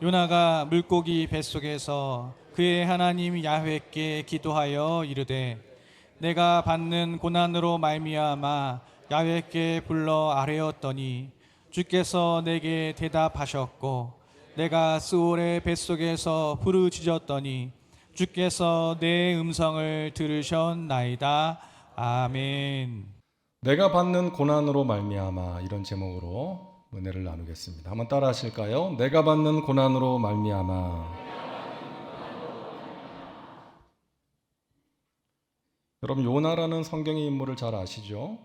요나가 물고기 뱃속에서 그의 하나님 야훼께 기도하여 이르되 내가 받는 고난으로 말미암아 야훼께 불러 아뢰었더니 주께서 내게 대답하셨고 내가 스올의 뱃속에서 부르짖었더니 주께서 내 음성을 들으셨나이다. 아멘. 내가 받는 고난으로 말미암아, 이런 제목으로 은혜를 나누겠습니다. 한번 따라 하실까요? 내가 받는 고난으로 말미암아. 여러분, 요나라는 성경의 인물을 잘 아시죠?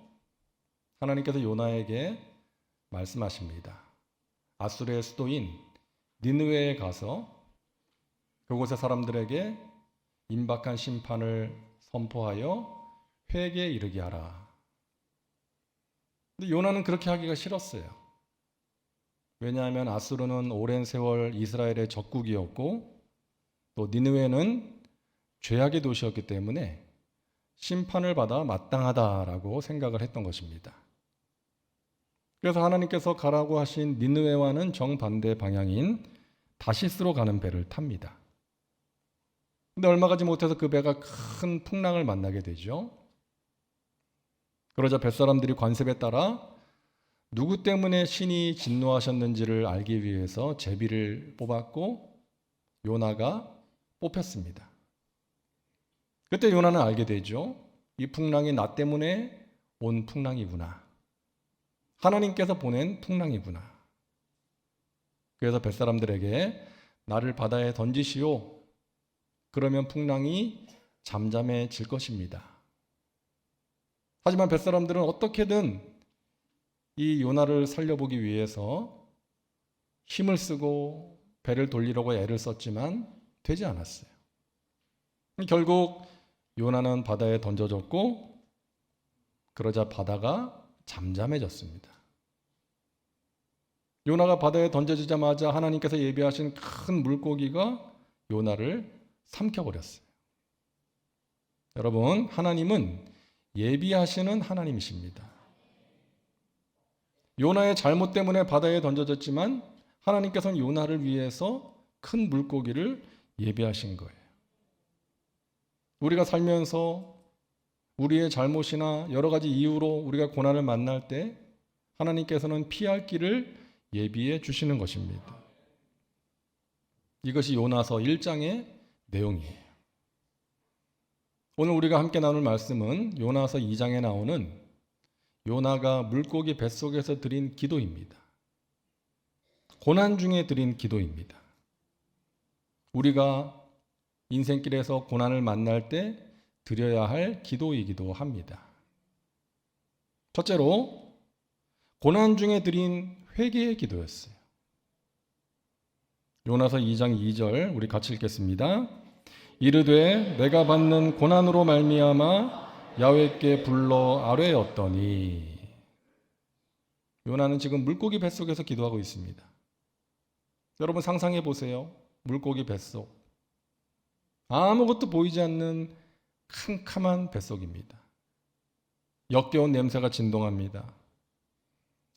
하나님께서 요나에게 말씀하십니다. 아수르의 수도인 니느웨에 가서 그곳의 사람들에게 임박한 심판을 선포하여 회개에 이르게 하라. 근데 요나는 그렇게 하기가 싫었어요. 왜냐하면 아수르는 오랜 세월 이스라엘의 적국이었고 또 니느웨는 죄악의 도시였기 때문에 심판을 받아 마땅하다라고 생각을 했던 것입니다. 그래서 하나님께서 가라고 하신 니느웨와는 정반대 방향인 다시스로 가는 배를 탑니다. 근데 얼마 가지 못해서 그 배가 큰 풍랑을 만나게 되죠. 그러자 뱃사람들이 관습에 따라 누구 때문에 신이 진노하셨는지를 알기 위해서 제비를 뽑았고 요나가 뽑혔습니다. 그때 요나는 알게 되죠. 이 풍랑이 나 때문에 온 풍랑이구나. 하나님께서 보낸 풍랑이구나. 그래서 뱃사람들에게 나를 바다에 던지시오. 그러면 풍랑이 잠잠해질 것입니다. 하지만 뱃사람들은 어떻게든 이 요나를 살려보기 위해서 힘을 쓰고 배를 돌리려고 애를 썼지만 되지 않았어요. 결국 요나는 바다에 던져졌고 그러자 바다가 잠잠해졌습니다. 요나가 바다에 던져지자마자 하나님께서 예비하신 큰 물고기가 요나를 삼켜버렸어요. 여러분, 하나님은 예비하시는 하나님이십니다. 요나의 잘못 때문에 바다에 던져졌지만 하나님께서는 요나를 위해서 큰 물고기를 예비하신 거예요. 우리가 살면서 우리의 잘못이나 여러 가지 이유로 우리가 고난을 만날 때 하나님께서는 피할 길을 예비해 주시는 것입니다. 이것이 요나서 1장의 내용이에요. 오늘 우리가 함께 나눌 말씀은 요나서 2장에 나오는 요나가 물고기 뱃속에서 드린 기도입니다. 고난 중에 드린 기도입니다. 우리가 인생길에서 고난을 만날 때 드려야 할 기도이기도 합니다. 첫째로 고난 중에 드린 회개의 기도였어요. 요나서 2장 2절 우리 같이 읽겠습니다. 이르되 내가 받는 고난으로 말미암아 야훼께 불러 아뢰었더니. 요나는 지금 물고기 뱃속에서 기도하고 있습니다. 여러분 상상해 보세요. 물고기 뱃속. 아무것도 보이지 않는 캄캄한 뱃속입니다. 역겨운 냄새가 진동합니다.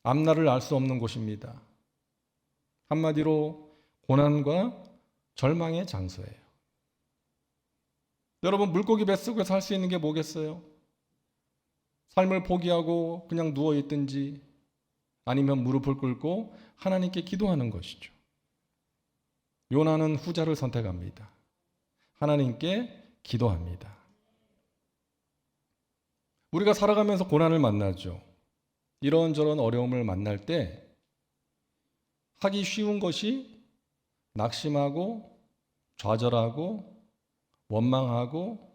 앞날을 알 수 없는 곳입니다. 한마디로 고난과 절망의 장소예요. 여러분 물고기 뱃속에서 할 수 있는 게 뭐겠어요? 삶을 포기하고 그냥 누워있든지 아니면 무릎을 꿇고 하나님께 기도하는 것이죠. 요나는 후자를 선택합니다. 하나님께 기도합니다. 우리가 살아가면서 고난을 만나죠. 이런저런 어려움을 만날 때 하기 쉬운 것이 낙심하고 좌절하고 원망하고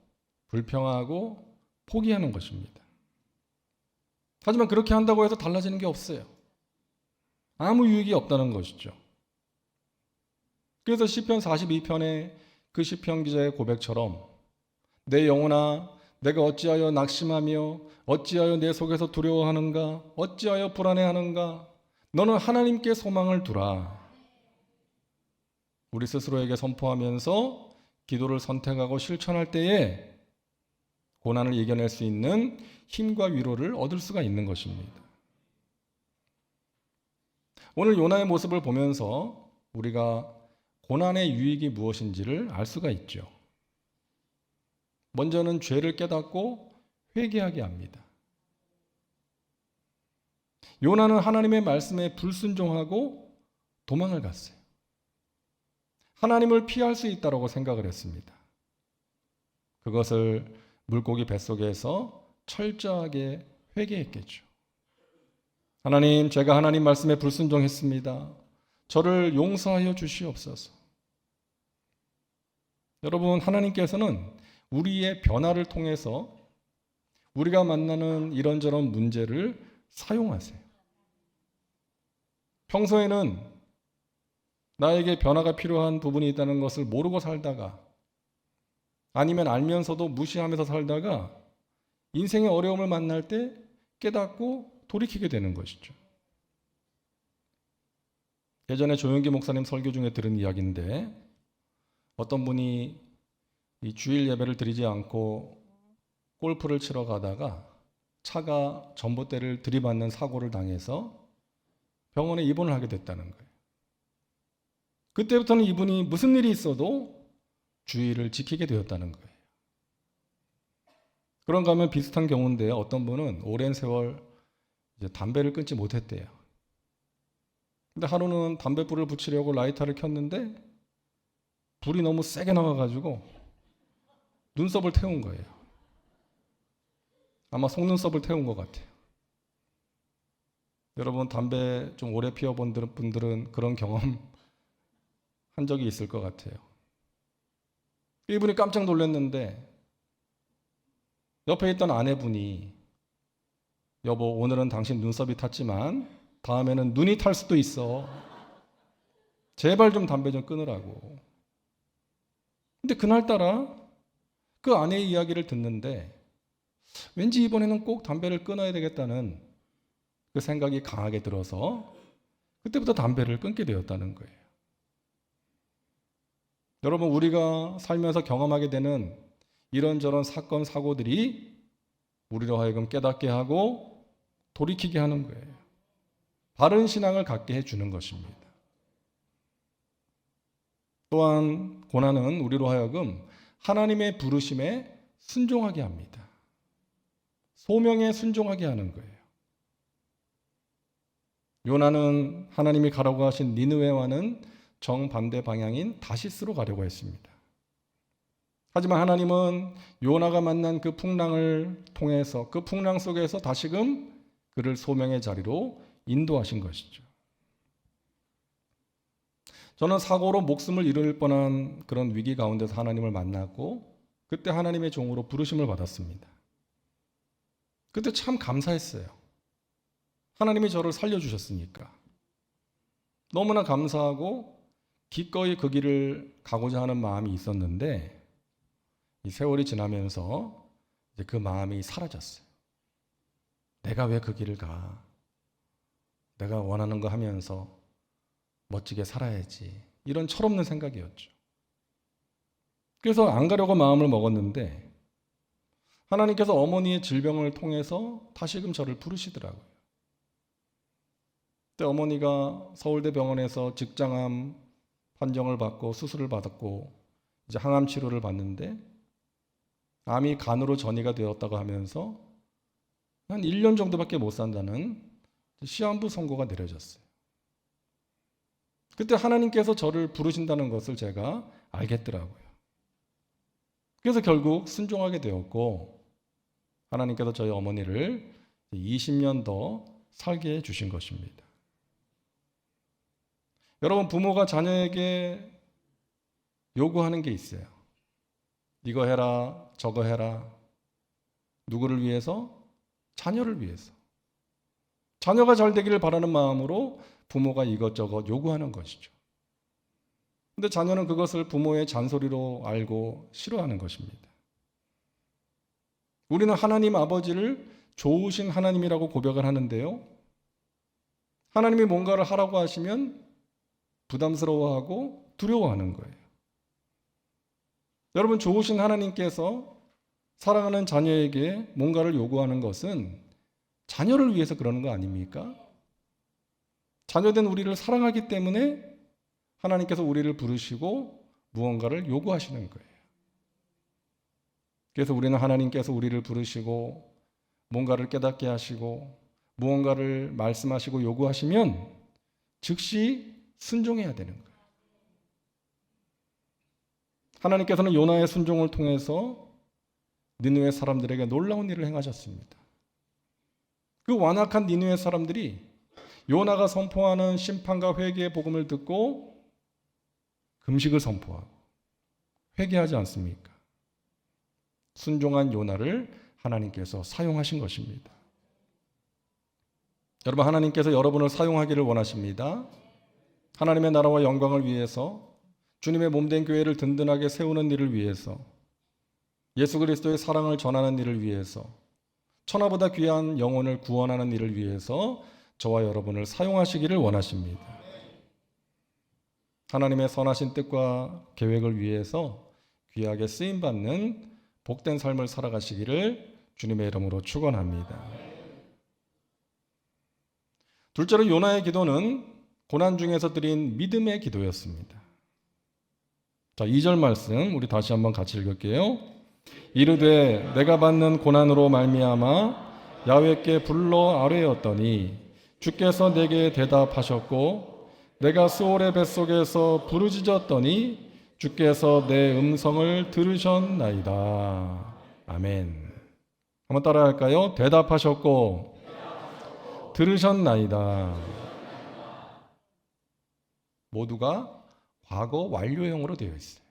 불평하고 포기하는 것입니다. 하지만 그렇게 한다고 해서 달라지는 게 없어요. 아무 유익이 없다는 것이죠. 그래서 시편 42편의 그 시편 기자의 고백처럼 내 영혼아 내가 어찌하여 낙심하며 어찌하여 내 속에서 두려워하는가 어찌하여 불안해하는가 너는 하나님께 소망을 두라. 우리 스스로에게 선포하면서 기도를 선택하고 실천할 때에 고난을 이겨낼 수 있는 힘과 위로를 얻을 수가 있는 것입니다. 오늘 요나의 모습을 보면서 우리가 고난의 유익이 무엇인지를 알 수가 있죠. 먼저는 죄를 깨닫고 회개하게 합니다. 요나는 하나님의 말씀에 불순종하고 도망을 갔어요. 하나님을 피할 수 있다고 생각을 했습니다. 그것을 물고기 뱃속에서 철저하게 회개했겠죠. 하나님, 제가 하나님 말씀에 불순종했습니다. 저를 용서하여 주시옵소서. 여러분, 하나님께서는 우리의 변화를 통해서 우리가 만나는 이런저런 문제를 사용하세요. 평소에는 나에게 변화가 필요한 부분이 있다는 것을 모르고 살다가, 아니면 알면서도 무시하면서 살다가 인생의 어려움을 만날 때 깨닫고 돌이키게 되는 것이죠. 예전에 조용기 목사님 설교 중에 들은 이야기인데, 어떤 분이 이 주일 예배를 드리지 않고 골프를 치러 가다가 차가 전봇대를 들이받는 사고를 당해서 병원에 입원을 하게 됐다는 거예요. 그때부터는 이분이 무슨 일이 있어도 주의를 지키게 되었다는 거예요. 그런가 하면 비슷한 경우인데, 어떤 분은 오랜 세월 이제 담배를 끊지 못했대요. 근데 하루는 담뱃불을 붙이려고 라이터를 켰는데 불이 너무 세게 나와가지고 눈썹을 태운 거예요. 아마 속눈썹을 태운 것 같아요. 여러분, 담배 좀 오래 피워본 분들은 그런 경험 한 적이 있을 것 같아요. 이분이 깜짝 놀랐는데 옆에 있던 아내분이, 여보, 오늘은 당신 눈썹이 탔지만 다음에는 눈이 탈 수도 있어. 제발 좀 담배 좀 끊으라고. 근데 그날따라 그 아내의 이야기를 듣는데 왠지 이번에는 꼭 담배를 끊어야 되겠다는 그 생각이 강하게 들어서 그때부터 담배를 끊게 되었다는 거예요. 여러분, 우리가 살면서 경험하게 되는 이런저런 사건, 사고들이 우리로 하여금 깨닫게 하고 돌이키게 하는 거예요. 바른 신앙을 갖게 해주는 것입니다. 또한 고난은 우리로 하여금 하나님의 부르심에 순종하게 합니다. 소명에 순종하게 하는 거예요. 요나는 하나님이 가라고 하신 니느웨와는 정반대 방향인 다시스로 가려고 했습니다. 하지만 하나님은 요나가 만난 그 풍랑을 통해서, 그 풍랑 속에서 다시금 그를 소명의 자리로 인도하신 것이죠. 저는 사고로 목숨을 잃을 뻔한 그런 위기 가운데서 하나님을 만났고, 그때 하나님의 종으로 부르심을 받았습니다. 그때 참 감사했어요. 하나님이 저를 살려주셨으니까. 너무나 감사하고 기꺼이 그 길을 가고자 하는 마음이 있었는데, 이 세월이 지나면서 이제 그 마음이 사라졌어요. 내가 왜 그 길을 가? 내가 원하는 거 하면서 멋지게 살아야지. 이런 철없는 생각이었죠. 그래서 안 가려고 마음을 먹었는데 하나님께서 어머니의 질병을 통해서 다시금 저를 부르시더라고요. 그때 어머니가 서울대 병원에서 직장암 판정을 받고 수술을 받았고 이제 항암 치료를 받는데 암이 간으로 전이가 되었다고 하면서 한 1년 정도밖에 못 산다는 시한부 선고가 내려졌어요. 그때 하나님께서 저를 부르신다는 것을 제가 알겠더라고요. 그래서 결국 순종하게 되었고 하나님께서 저희 어머니를 20년 더 살게 해주신 것입니다. 여러분, 부모가 자녀에게 요구하는 게 있어요. 이거 해라, 저거 해라. 누구를 위해서? 자녀를 위해서. 자녀가 잘 되기를 바라는 마음으로 부모가 이것저것 요구하는 것이죠. 근데 자녀는 그것을 부모의 잔소리로 알고 싫어하는 것입니다. 우리는 하나님 아버지를 좋으신 하나님이라고 고백을 하는데요. 하나님이 뭔가를 하라고 하시면 부담스러워하고 두려워하는 거예요. 여러분, 좋으신 하나님께서 사랑하는 자녀에게 뭔가를 요구하는 것은 자녀를 위해서 그러는 거 아닙니까? 자녀된 우리를 사랑하기 때문에 하나님께서 우리를 부르시고 무언가를 요구하시는 거예요. 그래서 우리는 하나님께서 우리를 부르시고 뭔가를 깨닫게 하시고 무언가를 말씀하시고 요구하시면 즉시 순종해야 되는 거예요. 하나님께서는 요나의 순종을 통해서 니느웨 사람들에게 놀라운 일을 행하셨습니다. 그 완악한 니느웨 사람들이 요나가 선포하는 심판과 회개의 복음을 듣고 금식을 선포하고 회개하지 않습니까? 순종한 요나를 하나님께서 사용하신 것입니다. 여러분, 하나님께서 여러분을 사용하기를 원하십니다. 하나님의 나라와 영광을 위해서, 주님의 몸된 교회를 든든하게 세우는 일을 위해서, 예수 그리스도의 사랑을 전하는 일을 위해서, 천하보다 귀한 영혼을 구원하는 일을 위해서 저와 여러분을 사용하시기를 원하십니다. 하나님의 선하신 뜻과 계획을 위해서 귀하게 쓰임받는 복된 삶을 살아가시기를 주님의 이름으로 축원합니다. 둘째로 요나의 기도는 고난 중에서 드린 믿음의 기도였습니다. 자, 2절 말씀 우리 다시 한번 같이 읽을게요. 이르되 내가 받는 고난으로 말미암아 야훼께 불러 아뢰었더니 주께서 내게 대답하셨고 내가 스올의 뱃속에서 부르짖었더니 주께서 내 음성을 들으셨나이다. 아멘. 한번 따라할까요? 대답하셨고 들으셨나이다. 모두가 과거 완료형으로 되어 있어요.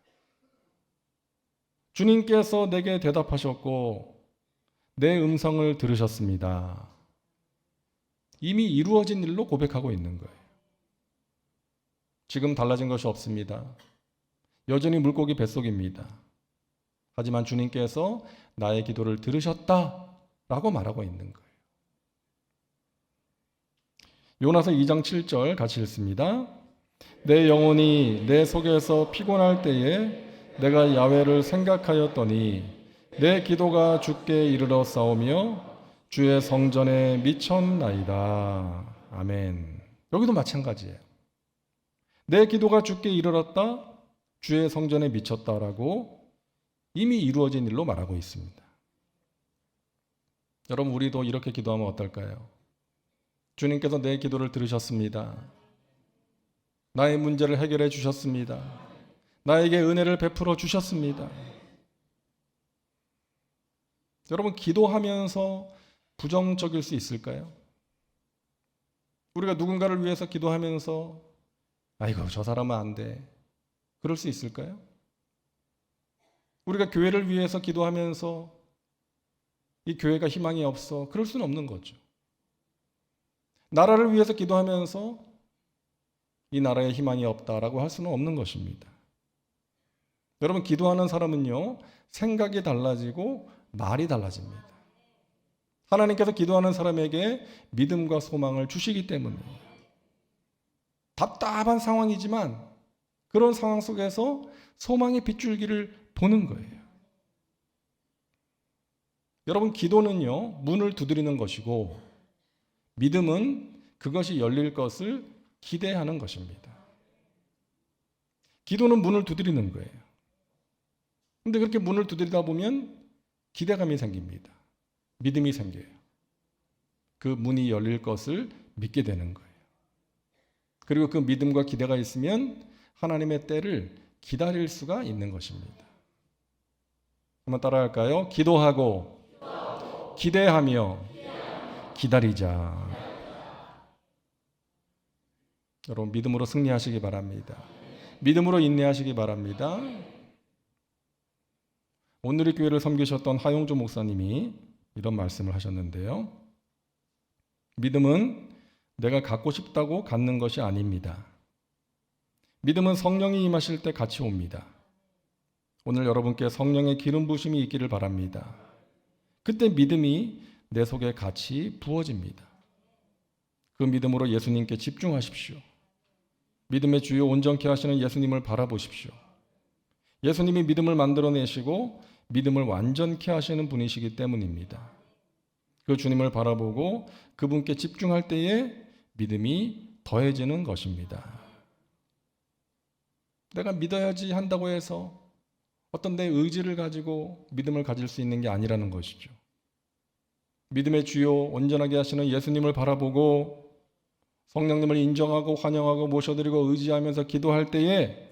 주님께서 내게 대답하셨고 내 음성을 들으셨습니다. 이미 이루어진 일로 고백하고 있는 거예요. 지금 달라진 것이 없습니다. 여전히 물고기 뱃속입니다. 하지만 주님께서 나의 기도를 들으셨다라고 말하고 있는 거예요. 요나서 2장 7절 같이 읽습니다. 내 영혼이 내 속에서 피곤할 때에 내가 야훼를 생각하였더니 내 기도가 주께 이르러 싸우며 주의 성전에 미쳤나이다. 아멘. 여기도 마찬가지예요. 내 기도가 주께 이르렀다. 주의 성전에 미쳤다라고 이미 이루어진 일로 말하고 있습니다. 여러분, 우리도 이렇게 기도하면 어떨까요? 주님께서 내 기도를 들으셨습니다. 나의 문제를 해결해 주셨습니다. 나에게 은혜를 베풀어 주셨습니다. 여러분, 기도하면서 부정적일 수 있을까요? 우리가 누군가를 위해서 기도하면서 아이고 저 사람은 안 돼. 그럴 수 있을까요? 우리가 교회를 위해서 기도하면서 이 교회가 희망이 없어. 그럴 수는 없는 거죠. 나라를 위해서 기도하면서 이 나라에 희망이 없다라고 할 수는 없는 것입니다. 여러분, 기도하는 사람은요, 생각이 달라지고 말이 달라집니다. 하나님께서 기도하는 사람에게 믿음과 소망을 주시기 때문이에요. 답답한 상황이지만 그런 상황 속에서 소망의 빗줄기를 보는 거예요. 여러분, 기도는요, 문을 두드리는 것이고 믿음은 그것이 열릴 것을 기대하는 것입니다. 기도는 문을 두드리는 거예요. 그런데 그렇게 문을 두드리다 보면 기대감이 생깁니다. 믿음이 생겨요. 그 문이 열릴 것을 믿게 되는 거예요. 그리고 그 믿음과 기대가 있으면 하나님의 때를 기다릴 수가 있는 것입니다. 한번 따라할까요? 기도하고 기대하며 기다리자. 여러분, 믿음으로 승리하시기 바랍니다. 믿음으로 인내하시기 바랍니다. 오늘의 교회를 섬기셨던 하용조 목사님이 이런 말씀을 하셨는데요. 믿음은 내가 갖고 싶다고 갖는 것이 아닙니다. 믿음은 성령이 임하실 때 같이 옵니다. 오늘 여러분께 성령의 기름 부심이 있기를 바랍니다. 그때 믿음이 내 속에 같이 부어집니다. 그 믿음으로 예수님께 집중하십시오. 믿음의 주요 온전케 하시는 예수님을 바라보십시오. 예수님이 믿음을 만들어내시고 믿음을 완전케 하시는 분이시기 때문입니다. 그 주님을 바라보고 그분께 집중할 때에 믿음이 더해지는 것입니다. 내가 믿어야지 한다고 해서 어떤 내 의지를 가지고 믿음을 가질 수 있는 게 아니라는 것이죠. 믿음의 주요 온전하게 하시는 예수님을 바라보고 성령님을 인정하고 환영하고 모셔드리고 의지하면서 기도할 때에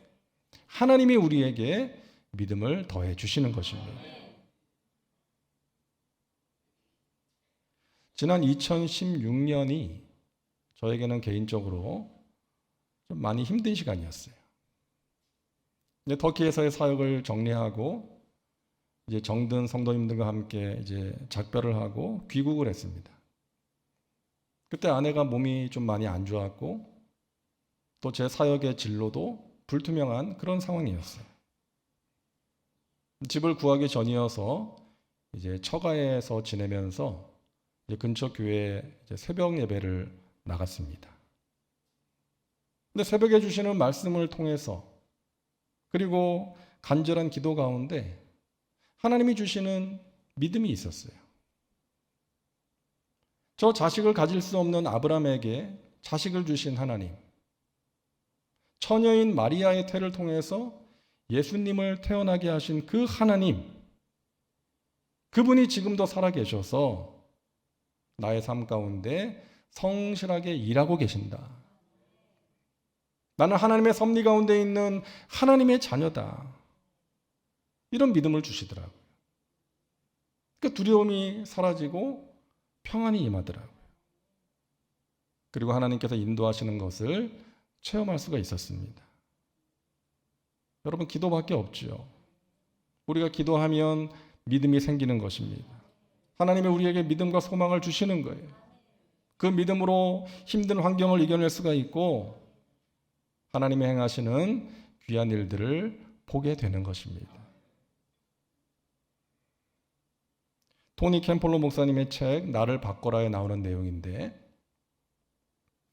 하나님이 우리에게 믿음을 더해 주시는 것입니다. 지난 2016년이 저에게는 개인적으로 좀 많이 힘든 시간이었어요. 이제 터키에서의 사역을 정리하고 이제 정든 성도님들과 함께 이제 작별을 하고 귀국을 했습니다. 그때 아내가 몸이 좀 많이 안 좋았고 또 제 사역의 진로도 불투명한 그런 상황이었어요. 집을 구하기 전이어서 이제 처가에서 지내면서 이제 근처 교회에 이제 새벽 예배를 나갔습니다. 근데 새벽에 주시는 말씀을 통해서 그리고 간절한 기도 가운데 하나님이 주시는 믿음이 있었어요. 저 자식을 가질 수 없는 아브라함에게 자식을 주신 하나님, 처녀인 마리아의 태를 통해서 예수님을 태어나게 하신 그 하나님, 그분이 지금도 살아계셔서 나의 삶 가운데 성실하게 일하고 계신다. 나는 하나님의 섭리 가운데 있는 하나님의 자녀다. 이런 믿음을 주시더라고요. 그 두려움이 사라지고 평안이 임하더라고요. 그리고 하나님께서 인도하시는 것을 체험할 수가 있었습니다. 여러분, 기도밖에 없죠. 우리가 기도하면 믿음이 생기는 것입니다. 하나님이 우리에게 믿음과 소망을 주시는 거예요. 그 믿음으로 힘든 환경을 이겨낼 수가 있고 하나님이 행하시는 귀한 일들을 보게 되는 것입니다. 토니 캠폴로 목사님의 책 나를 바꿔라에 나오는 내용인데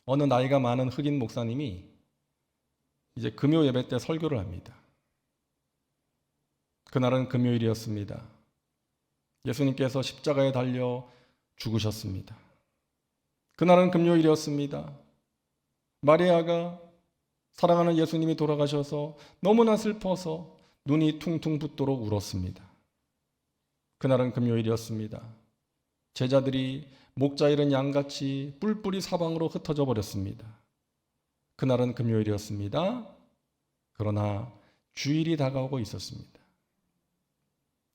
어느 나이가 많은 흑인 목사님이 이제 금요 예배 때 설교를 합니다. 그날은 금요일이었습니다. 예수님께서 십자가에 달려 죽으셨습니다. 그날은 금요일이었습니다. 마리아가 사랑하는 예수님이 돌아가셔서 너무나 슬퍼서 눈이 퉁퉁 붓도록 울었습니다. 그날은 금요일이었습니다. 제자들이 목자 잃은 양같이 뿔뿔이 사방으로 흩어져 버렸습니다. 그날은 금요일이었습니다. 그러나 주일이 다가오고 있었습니다.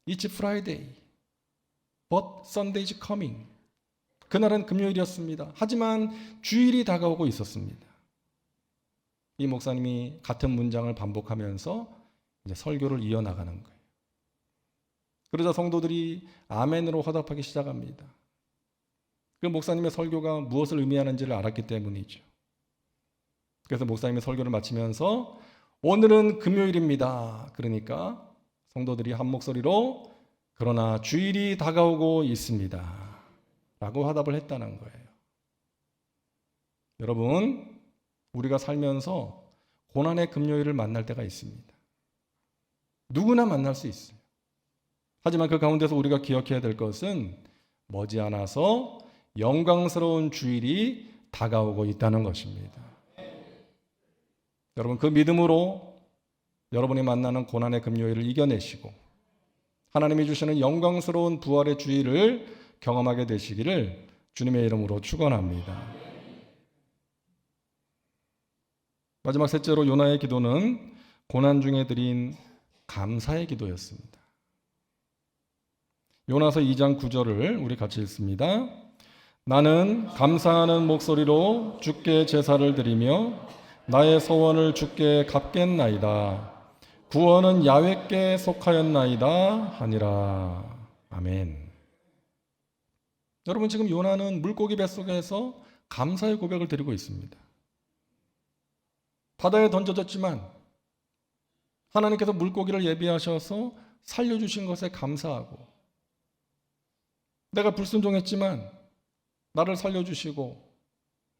It's Friday, but Sunday is coming. 그날은 금요일이었습니다. 하지만 주일이 다가오고 있었습니다. 이 목사님이 같은 문장을 반복하면서 이제 설교를 이어나가는 거예요. 그러자 성도들이 아멘으로 화답하기 시작합니다. 그 목사님의 설교가 무엇을 의미하는지를 알았기 때문이죠. 그래서 목사님의 설교를 마치면서 오늘은 금요일입니다. 그러니까 성도들이 한 목소리로 그러나 주일이 다가오고 있습니다. 라고 화답을 했다는 거예요. 여러분, 우리가 살면서 고난의 금요일을 만날 때가 있습니다. 누구나 만날 수 있어요. 하지만 그 가운데서 우리가 기억해야 될 것은 머지않아서 영광스러운 주일이 다가오고 있다는 것입니다. 여러분, 그 믿음으로 여러분이 만나는 고난의 금요일을 이겨내시고 하나님이 주시는 영광스러운 부활의 주일을 경험하게 되시기를 주님의 이름으로 축원합니다. 마지막 셋째로 요나의 기도는 고난 중에 드린 감사의 기도였습니다. 요나서 2장 9절을 우리 같이 읽습니다. 나는 감사하는 목소리로 주께 제사를 드리며 나의 소원을 주께 갚겠나이다. 구원은 야훼께 속하였나이다 하니라. 아멘. 여러분, 지금 요나는 물고기 뱃속에서 감사의 고백을 드리고 있습니다. 바다에 던져졌지만 하나님께서 물고기를 예비하셔서 살려주신 것에 감사하고 내가 불순종했지만 나를 살려주시고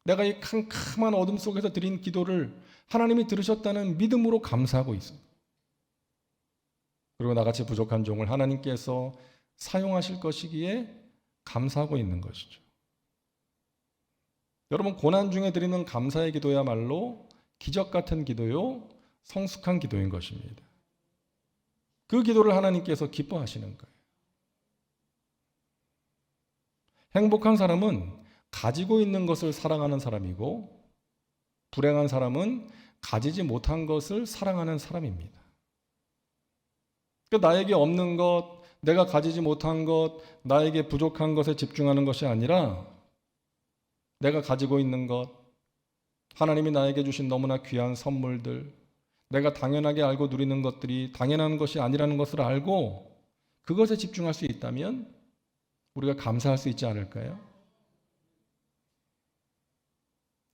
내가 이 캄캄한 어둠 속에서 드린 기도를 하나님이 들으셨다는 믿음으로 감사하고 있어요. 그리고 나같이 부족한 종을 하나님께서 사용하실 것이기에 감사하고 있는 것이죠. 여러분, 고난 중에 드리는 감사의 기도야말로 기적 같은 기도요, 성숙한 기도인 것입니다. 그 기도를 하나님께서 기뻐하시는 거예요. 행복한 사람은 가지고 있는 것을 사랑하는 사람이고, 불행한 사람은 가지지 못한 것을 사랑하는 사람입니다. 나에게 없는 것, 내가 가지지 못한 것, 나에게 부족한 것에 집중하는 것이 아니라 내가 가지고 있는 것, 하나님이 나에게 주신 너무나 귀한 선물들, 내가 당연하게 알고 누리는 것들이 당연한 것이 아니라는 것을 알고 그것에 집중할 수 있다면 우리가 감사할 수 있지 않을까요?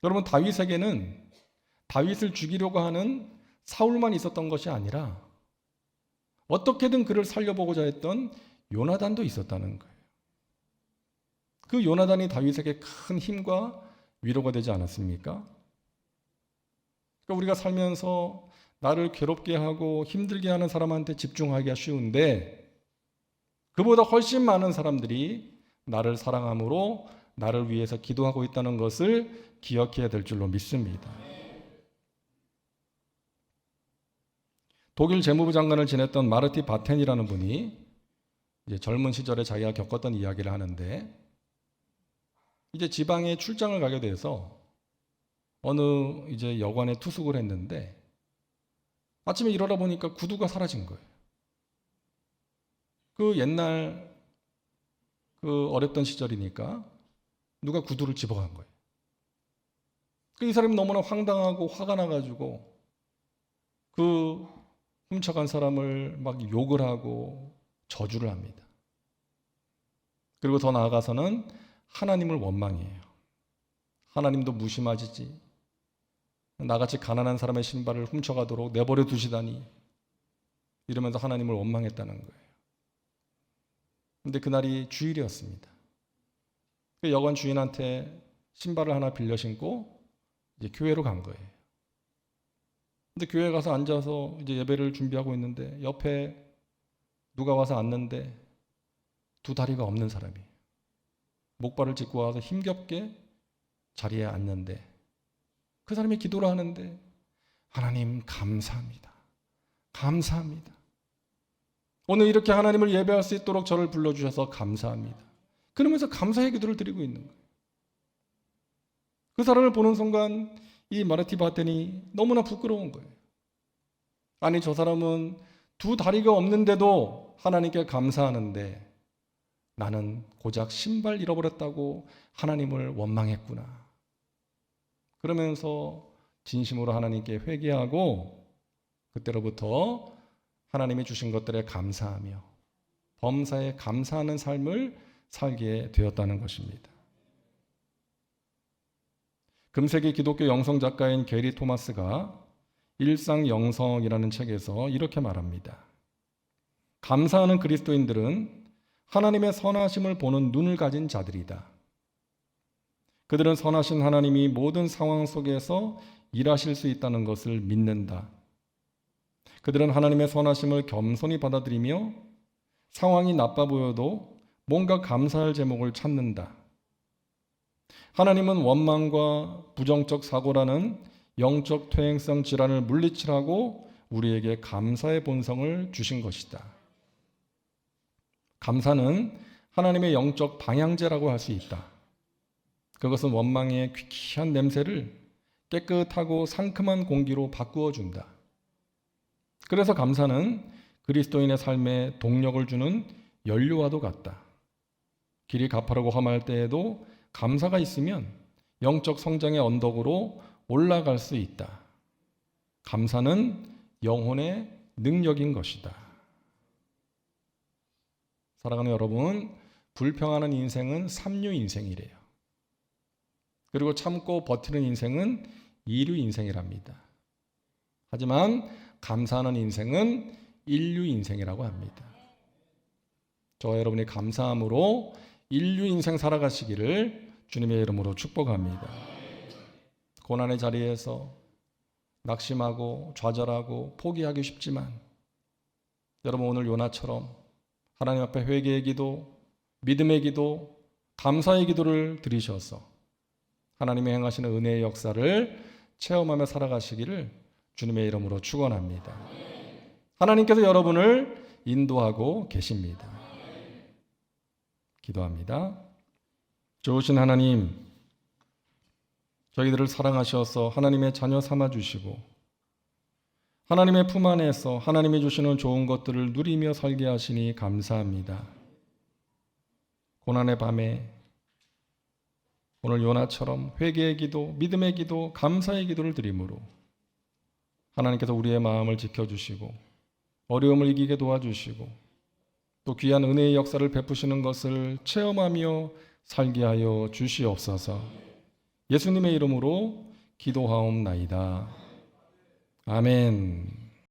여러분, 다윗에게는 다윗을 죽이려고 하는 사울만 있었던 것이 아니라 어떻게든 그를 살려보고자 했던 요나단도 있었다는 거예요. 그 요나단이 다윗에게 큰 힘과 위로가 되지 않았습니까? 그러니까 우리가 살면서 나를 괴롭게 하고 힘들게 하는 사람한테 집중하기가 쉬운데, 그보다 훨씬 많은 사람들이 나를 사랑함으로 나를 위해서 기도하고 있다는 것을 기억해야 될 줄로 믿습니다. 독일 재무부 장관을 지냈던 마르티 바텐이라는 분이 이제 젊은 시절에 자기가 겪었던 이야기를 하는데, 이제 지방에 출장을 가게 돼서 어느 이제 여관에 투숙을 했는데 아침에 일어나 보니까 구두가 사라진 거예요. 그 옛날 그 어렸던 시절이니까 누가 구두를 집어간 거예요. 이 사람이 너무나 황당하고 화가 나가지고 그 훔쳐간 사람을 막 욕을 하고 저주를 합니다. 그리고 더 나아가서는 하나님을 원망해요. 하나님도 무심하시지, 나같이 가난한 사람의 신발을 훔쳐가도록 내버려 두시다니, 이러면서 하나님을 원망했다는 거예요. 근데 그날이 주일이었습니다. 그 여관 주인한테 신발을 하나 빌려 신고 이제 교회로 간 거예요. 근데 교회에 가서 앉아서 이제 예배를 준비하고 있는데 옆에 누가 와서 앉는데 두 다리가 없는 사람이 목발을 짚고 와서 힘겹게 자리에 앉는데, 그 사람이 기도를 하는데 하나님 감사합니다. 감사합니다. 오늘 이렇게 하나님을 예배할 수 있도록 저를 불러주셔서 감사합니다. 그러면서 감사의 기도를 드리고 있는 거예요. 그 사람을 보는 순간 이 마르티 바텐이 너무나 부끄러운 거예요. 아니, 저 사람은 두 다리가 없는데도 하나님께 감사하는데 나는 고작 신발 잃어버렸다고 하나님을 원망했구나. 그러면서 진심으로 하나님께 회개하고 그때로부터 하나님이 주신 것들에 감사하며 범사에 감사하는 삶을 살게 되었다는 것입니다. 금세기 기독교 영성 작가인 게리 토마스가 일상영성이라는 책에서 이렇게 말합니다. 감사하는 그리스도인들은 하나님의 선하심을 보는 눈을 가진 자들이다. 그들은 선하신 하나님이 모든 상황 속에서 일하실 수 있다는 것을 믿는다. 그들은 하나님의 선하심을 겸손히 받아들이며 상황이 나빠 보여도 뭔가 감사할 제목을 찾는다. 하나님은 원망과 부정적 사고라는 영적 퇴행성 질환을 물리치라고 우리에게 감사의 본성을 주신 것이다. 감사는 하나님의 영적 방향제라고 할 수 있다. 그것은 원망의 귀한 냄새를 깨끗하고 상큼한 공기로 바꾸어 준다. 그래서 감사는 그리스도인의 삶에 동력을 주는 연료와도 같다. 길이 가파르고 험할 때에도 감사가 있으면 영적 성장의 언덕으로 올라갈 수 있다. 감사는 영혼의 능력인 것이다. 사랑하는 여러분, 불평하는 인생은 삼류 인생이래요. 그리고 참고 버티는 인생은 이류 인생이랍니다. 하지만 감사하는 인생은 일류 인생이라고 합니다. 저와 여러분이 감사함으로 인류 인생 살아가시기를 주님의 이름으로 축복합니다. 고난의 자리에서 낙심하고 좌절하고 포기하기 쉽지만 여러분, 오늘 요나처럼 하나님 앞에 회개의 기도, 믿음의 기도, 감사의 기도를 드리셔서 하나님의 행하시는 은혜의 역사를 체험하며 살아가시기를 주님의 이름으로 축원합니다. 하나님께서 여러분을 인도하고 계십니다. 기도합니다. 좋으신 하나님, 저희들을 사랑하셔서 하나님의 자녀 삼아주시고 하나님의 품 안에서 하나님이 주시는 좋은 것들을 누리며 살게 하시니 감사합니다. 고난의 밤에 오늘 요나처럼 회개의 기도, 믿음의 기도, 감사의 기도를 드림으로 하나님께서 우리의 마음을 지켜주시고 어려움을 이기게 도와주시고 또 귀한 은혜의 역사를 베푸시는 것을 체험하며 살게 하여 주시옵소서. 예수님의 이름으로 기도하옵나이다. 아멘.